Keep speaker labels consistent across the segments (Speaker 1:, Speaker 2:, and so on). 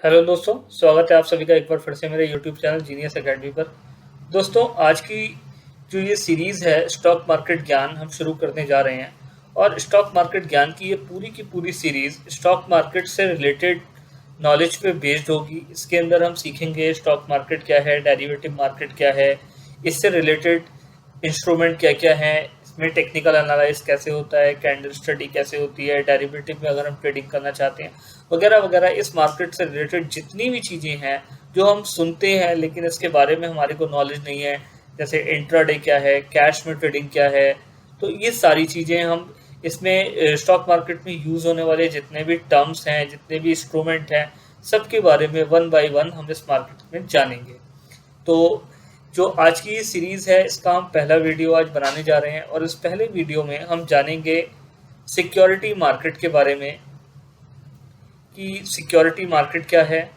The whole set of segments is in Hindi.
Speaker 1: हेलो दोस्तों, स्वागत है आप सभी का एक बार फिर से मेरे यूट्यूब चैनल जीनियस एकेडमी पर। दोस्तों, आज की जो ये सीरीज़ है स्टॉक मार्केट ज्ञान हम शुरू करने जा रहे हैं। और स्टॉक मार्केट ज्ञान की ये पूरी की पूरी सीरीज़ स्टॉक मार्केट से रिलेटेड नॉलेज पे बेस्ड होगी। इसके अंदर हम सीखेंगे स्टॉक मार्केट क्या है, डेरिवेटिव मार्केट क्या है, इससे रिलेटेड इंस्ट्रूमेंट क्या-क्या हैं, इसमें टेक्निकल एनालाइज़ कैसे होता है, कैंडल स्टडी कैसे होती है, डेरिवेटिव में अगर हम ट्रेडिंग करना चाहते हैं, वगैरह-वगैरह। इस मार्केट से रिलेटेड जितनी भी चीज़ें हैं, जो हम सुनते हैं लेकिन इसके बारे में हमारे को नॉलेज नहीं है, जैसे इंट्राडे क्या है, कैश में ट्रेडिंग क्या है, तो ये सारी चीज़ें हम इसमें स्टॉक मार्केट में यूज़ होने वाले जितने भी टर्म्स हैं, जितने भी इंस्ट्रूमेंट हैं, सबके बारे में वन बाय वन हम इस मार्केट में जानेंगे। तो जो आज की ये सीरीज़ है, इसका हम पहला वीडियो आज बनाने जा रहे हैं और इस पहले वीडियो में हम जानेंगे सिक्योरिटी मार्केट के बारे में कि सिक्योरिटी मार्केट क्या है,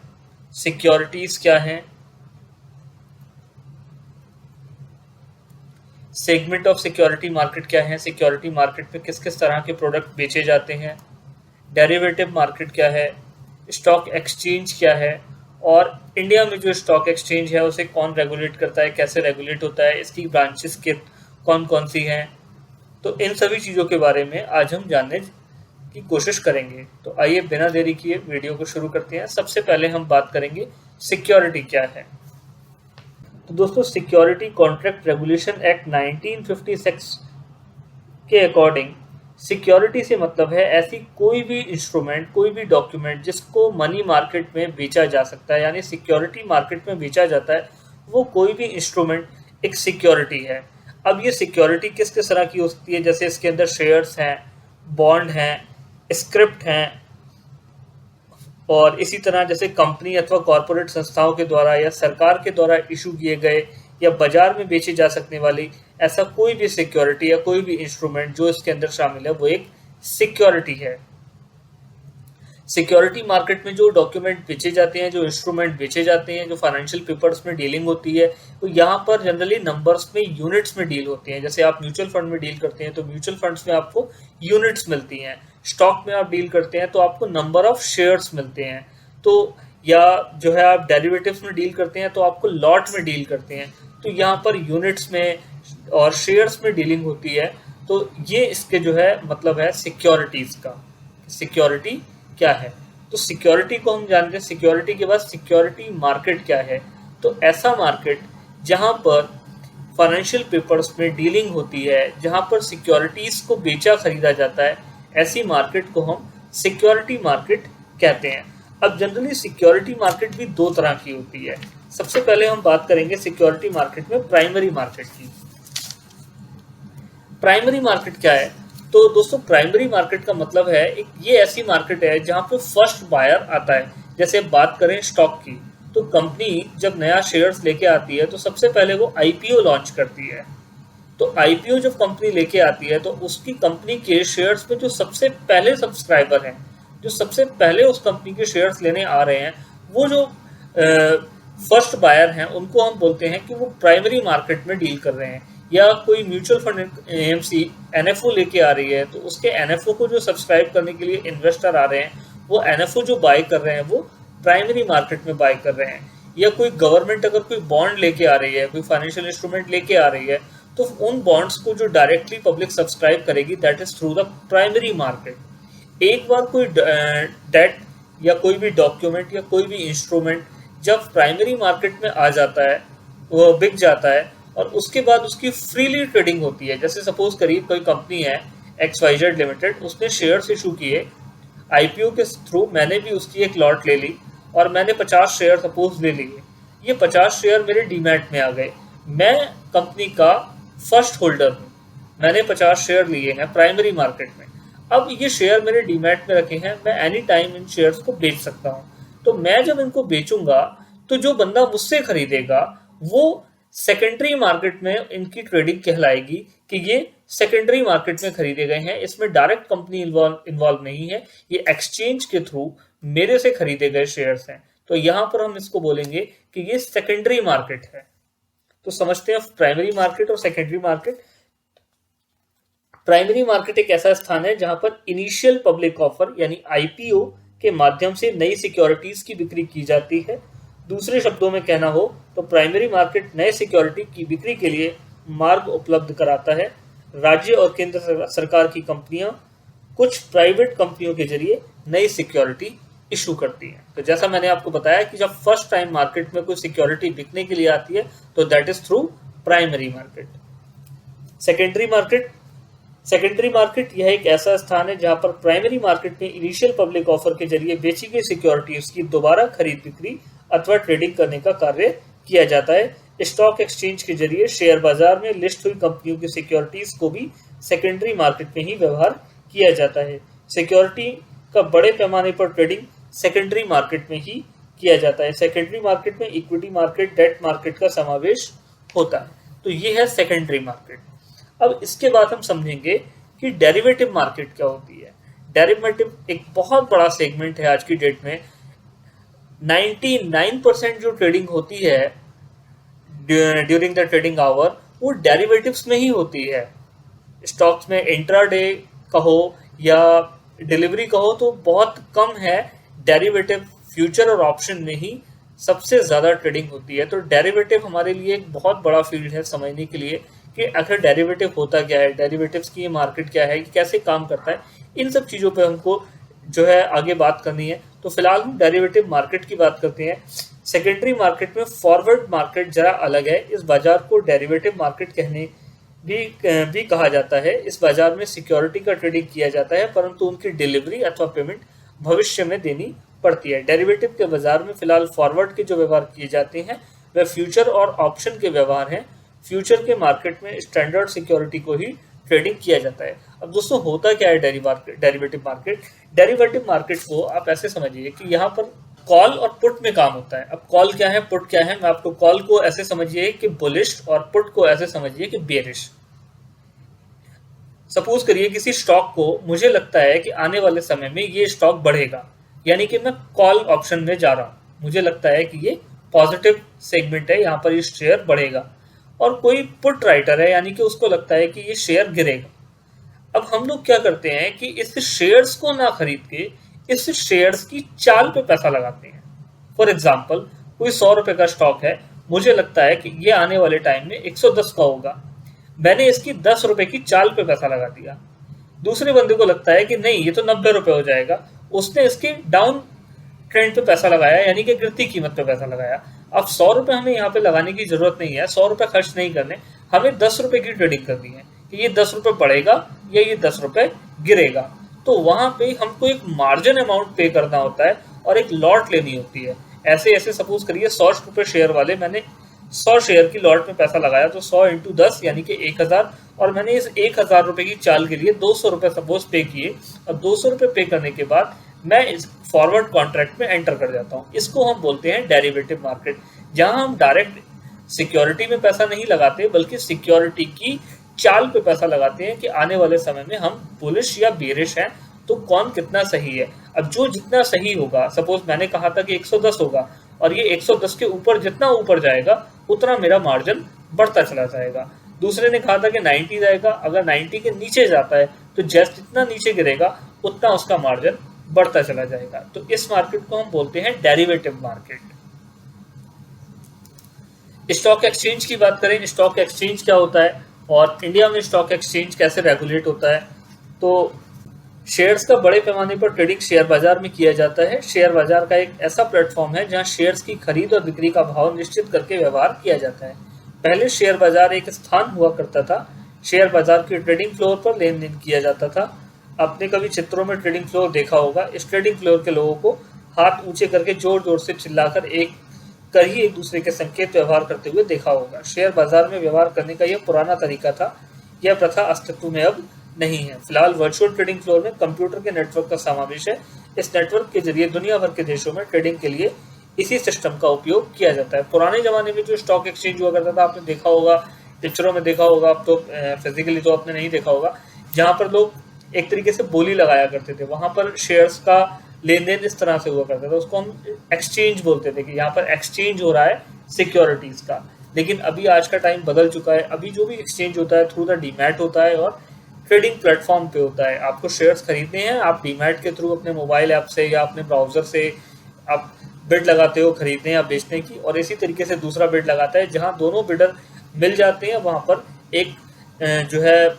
Speaker 1: सिक्योरिटीज़ क्या हैं, सेगमेंट ऑफ सिक्योरिटी मार्केट क्या है, सिक्योरिटी मार्केट में किस किस तरह के प्रोडक्ट बेचे जाते हैं, डेरिवेटिव मार्केट क्या है, स्टॉक एक्सचेंज क्या है, और इंडिया में जो स्टॉक एक्सचेंज है उसे कौन रेगुलेट करता है, कैसे रेगुलेट होता है, इसकी ब्रांचेस के कौन कौन सी हैं। तो इन सभी चीज़ों के बारे में आज हम जानने की कोशिश करेंगे। तो आइए बिना देरी किए वीडियो को शुरू करते हैं। सबसे पहले हम बात करेंगे सिक्योरिटी क्या है। तो दोस्तों, सिक्योरिटी कॉन्ट्रैक्ट रेगुलेशन एक्ट 1956 के अकॉर्डिंग सिक्योरिटी से मतलब है ऐसी कोई भी इंस्ट्रूमेंट, कोई भी डॉक्यूमेंट जिसको मनी मार्केट में बेचा जा सकता है, यानी सिक्योरिटी मार्केट में बेचा जाता है, वो कोई भी इंस्ट्रूमेंट एक सिक्योरिटी है। अब ये सिक्योरिटी किस किस तरह की हो सकती है, जैसे इसके अंदर शेयर्स हैं, बॉन्ड हैं, स्क्रिप्ट हैं, और इसी तरह जैसे कंपनी अथवा कॉरपोरेट संस्थाओं के द्वारा या सरकार के द्वारा इशू किए गए या बाजार में बेची जा सकने वाली ऐसा कोई भी सिक्योरिटी या कोई भी इंस्ट्रूमेंट जो इसके अंदर शामिल है वो एक सिक्योरिटी है। सिक्योरिटी मार्केट में जो डॉक्यूमेंट बेचे जाते हैं, जो इंस्ट्रूमेंट बेचे जाते हैं, जो फाइनेंशियल पेपर्स में डीलिंग होती है, तो यहाँ पर जनरली नंबर्स में, यूनिट्स में डील होती हैं। जैसे आप म्यूचुअल फंड में डील करते हैं तो म्यूचुअल फंड्स में आपको यूनिट्स मिलती हैं, स्टॉक में आप डील करते हैं तो आपको नंबर ऑफ शेयर्स मिलते हैं। तो या जो है आप डेरिवेटिव्स में डील करते हैं तो आपको लॉट में डील करते हैं, तो यहाँ पर यूनिट्स में और शेयर्स में डीलिंग होती है। तो ये इसके जो है मतलब है सिक्योरिटीज का। सिक्योरिटी क्या है, तो सिक्योरिटी को हम जानते हैं। सिक्योरिटी के बाद सिक्योरिटी मार्केट क्या है, तो ऐसा मार्केट जहां पर फाइनेंशियल पेपर्स में डीलिंग होती है, जहां पर सिक्योरिटीज को बेचा खरीदा जाता है, ऐसी मार्केट को हम सिक्योरिटी मार्केट कहते हैं। अब जनरली सिक्योरिटी मार्केट भी दो तरह की होती है। सबसे पहले हम बात करेंगे सिक्योरिटी मार्केट में प्राइमरी मार्केट की। प्राइमरी मार्केट क्या है, तो दोस्तों प्राइमरी मार्केट का मतलब है एक ये ऐसी मार्केट है जहां पे फर्स्ट बायर आता है। जैसे बात करें स्टॉक की, तो कंपनी जब नया शेयर्स लेके आती है तो सबसे पहले वो आईपीओ लॉन्च करती है। तो आईपीओ जब कंपनी लेके आती है तो उसकी कंपनी के शेयर्स में जो सबसे पहले सब्सक्राइबर हैं, जो सबसे पहले उस कंपनी के शेयर्स लेने आ रहे हैं, वो जो फर्स्ट बायर हैं, उनको हम बोलते हैं कि वो प्राइमरी मार्केट में डील कर रहे हैं। या कोई म्यूचुअल फंड एएमसी एनएफओ लेके आ रही है तो उसके एनएफओ को जो सब्सक्राइब करने के लिए इन्वेस्टर आ रहे हैं, वो एनएफओ जो बाय कर रहे हैं वो प्राइमरी मार्केट में बाय कर रहे हैं। या कोई गवर्नमेंट अगर कोई बॉन्ड लेके आ रही है, कोई फाइनेंशियल इंस्ट्रूमेंट लेके आ रही है, तो उन बॉन्ड्स को जो डायरेक्टली पब्लिक सब्सक्राइब करेगी, that is through the primary market. एक बार कोई डेट या कोई भी डॉक्यूमेंट या कोई भी इंस्ट्रूमेंट जब प्राइमरी मार्केट में आ जाता है, वो बिक जाता है, और उसके बाद उसकी फ्रीली ट्रेडिंग होती है। जैसे सपोज करिए कोई कंपनी है XYZ लिमिटेड, उसने शेयर्स इशू किए आईपीओ के थ्रू, मैंने भी उसकी एक लॉट ले ली और मैंने 50 शेयर सपोज ले लिए। ये 50 शेयर मेरे डीमैट में आ गए, मैं कंपनी का फर्स्ट होल्डर हूँ, मैंने 50 शेयर लिए हैं प्राइमरी मार्केट में। अब ये शेयर मेरे डीमैट में रखे हैं, मैं एनी टाइम इन शेयर्स को बेच सकता हूँ। तो मैं जब इनको बेचूंगा तो जो बंदा मुझसे खरीदेगा वो सेकेंडरी मार्केट में इनकी ट्रेडिंग कहलाएगी कि ये सेकेंडरी मार्केट में खरीदे गए हैं। इसमें डायरेक्ट कंपनी इन्वॉल्व नहीं है, ये एक्सचेंज के थ्रू मेरे से खरीदे गए शेयर्स हैं। तो यहां पर हम इसको बोलेंगे कि ये सेकेंडरी मार्केट है। तो समझते हैं प्राइमरी मार्केट और सेकेंडरी मार्केट। प्राइमरी मार्केट एक ऐसा स्थान है जहां पर इनिशियल पब्लिक ऑफर यानी आईपीओ के माध्यम से नई सिक्योरिटीज की बिक्री की जाती है। दूसरे शब्दों में कहना हो तो प्राइमरी मार्केट नए सिक्योरिटी की बिक्री के लिए मार्ग उपलब्ध कराता है। राज्य और केंद्र सरकार की कंपनियां कुछ प्राइवेट कंपनियों के जरिए नई सिक्योरिटी इशू करती हैं। तो जैसा मैंने आपको बताया कि जब फर्स्ट टाइम मार्केट में कोई सिक्योरिटी बिकने के लिए आती है तो that is through primary market. Secondary market यह एक ऐसा स्थान है जहां पर प्राइमरी मार्केट में इनिशियल पब्लिक ऑफर के जरिए बेची गई सिक्योरिटीज की दोबारा खरीद बिक्री अथवा ट्रेडिंग करने का कार्य किया जाता है। स्टॉक एक्सचेंज के जरिए शेयर बाजार में लिस्ट हुई कंपनियों की सिक्योरिटीज को भी सेकेंडरी मार्केट में ही व्यवहार किया जाता है। सिक्योरिटी का बड़े पैमाने पर ट्रेडिंग सेकेंडरी मार्केट में ही किया जाता है। सेकेंडरी मार्केट में इक्विटी मार्केट, डेट मार्केट का समावेश होता है। तो ये है सेकेंडरी मार्केट। अब इसके बाद हम समझेंगे कि डेरिवेटिव मार्केट क्या होती है। डेरिवेटिव एक बहुत बड़ा सेगमेंट है आज की डेट में। 99% जो ट्रेडिंग होती है ड्यूरिंग द ट्रेडिंग आवर वो डेरिवेटिव्स में ही होती है। स्टॉक्स में इंट्राडे कहो या डिलीवरी कहो तो बहुत कम है। डेरिवेटिव फ्यूचर और ऑप्शन में ही सबसे ज़्यादा ट्रेडिंग होती है। तो डेरिवेटिव हमारे लिए एक बहुत बड़ा फील्ड है समझने के लिए कि आखिर डेरिवेटिव होता क्या है, डेरिवेटिव्स की ये मार्केट क्या है, कैसे काम करता है। इन सब चीज़ों पे हमको जो है आगे बात करनी है। तो फिलहाल हम डेरिवेटिव मार्केट की बात करते हैं। सेकेंडरी मार्केट में फॉरवर्ड मार्केट जरा अलग है। इस बाजार को डेरिवेटिव मार्केट कहने भी कहा जाता है। इस बाजार में सिक्योरिटी का ट्रेडिंग किया जाता है परंतु उनकी डिलीवरी अथवा पेमेंट भविष्य में देनी पड़ती है। डेरिवेटिव के बाजार में फिलहाल फॉरवर्ड के जो व्यवहार किए जाते हैं वह फ्यूचर और ऑप्शन के व्यवहार हैं। फ्यूचर के मार्केट में स्टैंडर्ड सिक्योरिटी को ही ट्रेडिंग किया जाता है। अब दोस्तों होता क्या है डेरिवेटिव मार्केट? डेरिवेटिव मार्केट को आप ऐसे समझिए कि यहाँ पर कॉल और पुट में काम होता है। अब कॉल क्या है, पुट क्या है? मैं आपको कॉल को ऐसे समझिए कि बुलिश और पुट को ऐसे समझिए कि बेरिश। सपोज करिए किसी स्टॉक को मुझे लगता है कि आने वाले समय में ये स्टॉक बढ़ेगा, यानी कि मैं कॉल ऑप्शन में जा रहा हूं। मुझे लगता है कि ये पॉजिटिव सेगमेंट है, यहाँ पर ये शेयर बढ़ेगा। और कोई पुट राइटर है यानी कि उसको लगता है कि ये शेयर गिरेगा। अब हम लोग क्या करते हैं कि इस शेयर्स को ना खरीद के इस शेयर्स की चाल पे पैसा लगाते हैं। फॉर एग्जाम्पल कोई 100 रुपए का स्टॉक है, मुझे लगता है कि ये आने वाले टाइम में 110 का होगा। मैंने इसकी 10 रुपए की चाल पे पैसा लगा दिया। दूसरे बंदे को लगता है कि नहीं ये तो 90 रुपए हो जाएगा, उसने इसके डाउन ट्रेंड पे पैसा लगाया, यानी कि गिरती कीमत पे पैसा लगाया। अब 100 रुपए हमें यहाँ पे लगाने की जरूरत नहीं है, 100 रुपए खर्च नहीं करने, हमें 10 रुपए की ट्रेडिंग करनी है कि ये 10 रुपए बढ़ेगा या ये 10 रुपए गिरेगा। तो वहां पे हमको एक मार्जिन अमाउंट पे करना होता है और एक लॉट लेनी होती है। ऐसे ऐसे सपोज करिए 100 रुपए शेयर वाले, मैंने 100 शेयर की लॉट में पैसा लगाया तो 100 इंटू 10 यानी कि 1000, और मैंने इस 1000 रुपए की चाल के लिए 200 रुपए सपोज पे किए। और 200 रुपए पे करने के बाद मैं इस फॉरवर्ड कॉन्ट्रैक्ट में एंटर कर जाता हूँ। इसको हम बोलते हैं डेरिवेटिव मार्केट, जहां हम डायरेक्ट सिक्योरिटी में पैसा नहीं लगाते बल्कि सिक्योरिटी की चाल पे पैसा लगाते हैं कि आने वाले समय में हम बुलिश या बेरिश हैं तो कौन कितना सही है। अब जो जितना सही होगा, सपोज मैंने कहा था कि 110 होगा और ये 110 के ऊपर जितना ऊपर जाएगा उतना मेरा मार्जिन बढ़ता चला जाएगा। दूसरे ने कहा था कि 90 जाएगा, अगर 90 के नीचे जाता है तो जैसे जितना नीचे गिरेगा उतना उसका मार्जिन बढ़ता चला जाएगा। तो इस मार्केट को हम बोलते हैं डेरिवेटिव मार्केट। स्टॉक एक्सचेंज की बात करें, स्टॉक एक्सचेंज क्या होता है और इंडिया में स्टॉक एक्सचेंज कैसे रेगुलेट होता है। तो शेयर्स का बड़े पैमाने पर ट्रेडिंग शेयर बाजार में किया जाता है। शेयर बाजार का एक ऐसा प्लेटफॉर्म है जहां शेयर्स की खरीद और बिक्री का भाव निश्चित करके व्यवहार किया जाता है। पहले शेयर बाजार एक स्थान हुआ करता था। शेयर बाजार की ट्रेडिंग फ्लोर पर लेन देन किया जाता था। आपने कभी चित्रों में ट्रेडिंग फ्लोर देखा होगा। इस ट्रेडिंग फ्लोर के लोगों को हाथ ऊंचे करके जोर जोर से चिल्लाकर एक दूसरे के संकेत व्यवहार करते हुए देखा होगा। शेयर बाजार में व्यवहार करने का यह पुराना तरीका था। यह प्रथा अस्तित्व में अब नहीं है। फिलहाल वर्चुअल ट्रेडिंग फ्लोर में कंप्यूटर के नेटवर्क का समावेश है। इस नेटवर्क के जरिए दुनिया भर के देशों में ट्रेडिंग के लिए इसी सिस्टम का उपयोग किया जाता है। पुराने जमाने में जो स्टॉक एक्सचेंज हुआ करता था, आपने देखा होगा, पिक्चरों में देखा होगा, अब तो फिजिकली तो आपने नहीं देखा होगा, जहाँ पर लोग एक तरीके से बोली लगाया करते थे। वहां पर शेयर्स का लेन देन इस तरह से हुआ करता था। उसको हम एक्सचेंज बोलते थे कि यहाँ पर एक्सचेंज हो रहा है सिक्योरिटीज का। लेकिन अभी आज का टाइम बदल चुका है। अभी जो भी एक्सचेंज होता है थ्रू द डीमैट होता है और ट्रेडिंग प्लेटफॉर्म पे होता है। आपको शेयर्स खरीदने हैं, आप डीमैट के थ्रू अपने मोबाइल ऐप से या अपने ब्राउजर से आप बिड लगाते हो खरीदने या बेचने की, और इसी तरीके से दूसरा बिड लगाता है जहां दोनों बिडर मिल जाते हैं, वहां पर एक जो है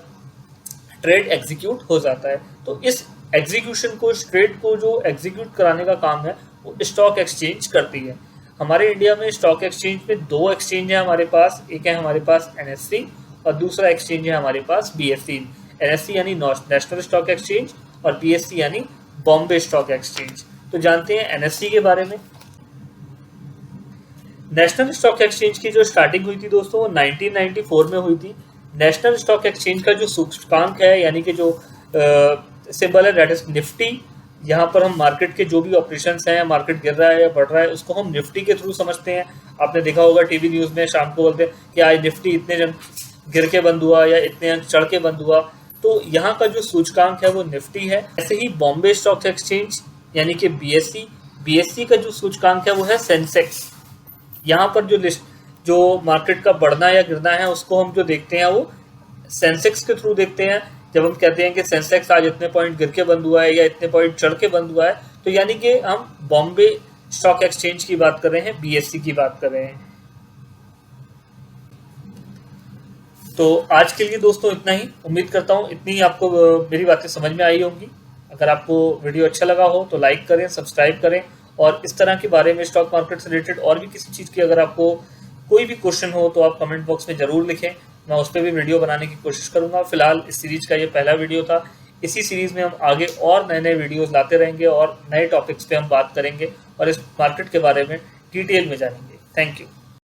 Speaker 1: ट्रेड एग्जीक्यूट हो जाता है। तो इस एग्जीक्यूशन को, इस ट्रेड को जो एग्जीक्यूट कराने का काम है वो स्टॉक एक्सचेंज करती है। हमारे इंडिया में स्टॉक एक्सचेंज में दो एक्सचेंज है हमारे पास, एक है हमारे पास एनएससी और दूसरा एक्सचेंज है हमारे पास बीएससी। एनएससी यानी नेशनल स्टॉक एक्सचेंज और बीएससी यानी बॉम्बे स्टॉक एक्सचेंज। तो जानते हैं एनएससी के बारे में। नेशनल स्टॉक एक्सचेंज की जो स्टार्टिंग हुई थी दोस्तों वो 1994 में हुई थी। नेशनल स्टॉक एक्सचेंज का जो सूचकांक है यानी कि जो सिंबल है दैट इज निफ्टी, यहाँ पर हम मार्केट के जो भी ऑपरेशंस हैं, मार्केट गिर रहा है या बढ़ रहा है, उसको हम निफ्टी के थ्रू समझते हैं। आपने देखा होगा टीवी न्यूज़ में शाम को बोलते हैं कि आज निफ्टी इतने जन गिर के बंद हुआ या इतने अंक चढ़ के बंद हुआ, तो यहाँ का जो सूचकांक है वो निफ्टी है। ऐसे ही बॉम्बे स्टॉक एक्सचेंज यानी कि बीएससी का जो सूचकांक है वो है सेंसेक्स। यहाँ पर जो मार्केट का बढ़ना या गिरना है उसको हम जो देखते हैं वो सेंसेक्स के थ्रू देखते हैं। जब हम कहते हैं कि सेंसेक्स आज इतने पॉइंट गिर के बंद हुआ है या इतने पॉइंट चढ़ के बंद हुआ है, तो यानी कि हम बॉम्बे स्टॉक एक्सचेंज की बात कर रहे हैं, बीएससी की बात कर रहे हैं। तो आज के लिए दोस्तों इतना ही। उम्मीद करता हूँ इतनी ही आपको मेरी बातें समझ में आई होंगी। अगर आपको वीडियो अच्छा लगा हो तो लाइक करें, सब्सक्राइब करें, और इस तरह के बारे में स्टॉक मार्केट से रिलेटेड और भी किसी चीज़ की अगर आपको कोई भी क्वेश्चन हो तो आप कमेंट बॉक्स में ज़रूर लिखें। मैं उस पर भी वीडियो बनाने की कोशिश करूंगा। फिलहाल इस सीरीज का ये पहला वीडियो था। इसी सीरीज में हम आगे और नए नए वीडियोस लाते रहेंगे और नए टॉपिक्स पे हम बात करेंगे और इस मार्केट के बारे में डिटेल में जानेंगे। Thank you.